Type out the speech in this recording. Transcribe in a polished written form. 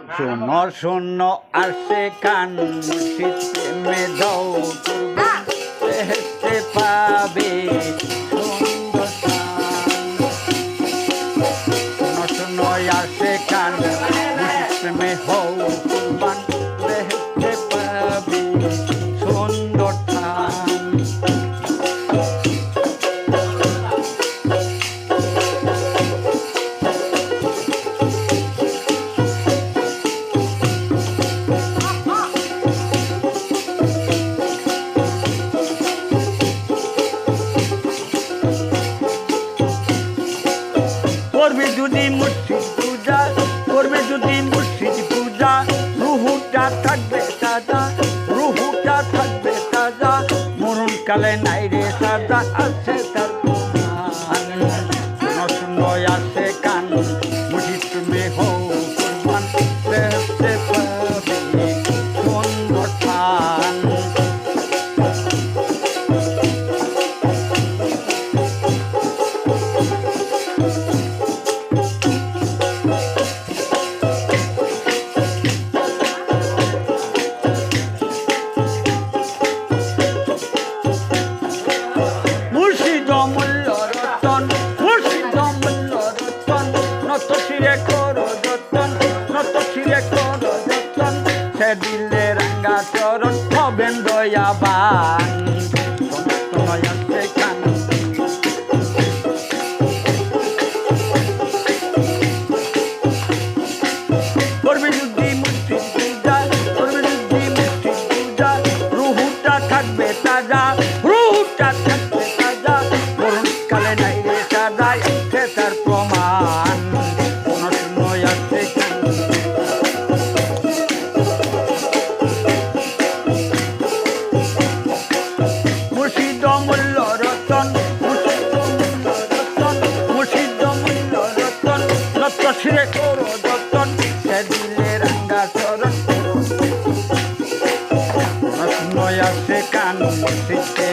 শূন্য শূন্য আসে কান শীতে দাও দেখতে পাবে সুন্দর শূন্য শূন্য আসে কান শীতে হও কুরবান দেখতে পাবে সুন্দর করবে যদি মুর্শিদ পূজা করবে যদি মুর্শিদ পূজা রুহুটা থাকবে তাজা রুহুটা থাকবে তাজা মরণ কালে নাই রে সাজা আছে তার শূন্য আছে কান মুর্শিদ তুমি হও কুরবান দেখতে পাবে সুন্দর ঠান সে দিলে রাঙ্গা চরণ হবেন দয়াবান আছে কান করবে যদি মুর্শিদ পূজা করবে যদি মুর্শিদ পূজা রুহুটা থাকবে তাজা রুহুটা থাকবে তাজা করুন কালে নাই রে সাজায় আছে তার প্রমাণ শূন্য আছে কান ছিঁড়ে করো যতন সে দিলে রাঙ্গা চরণ আছে কান শীতে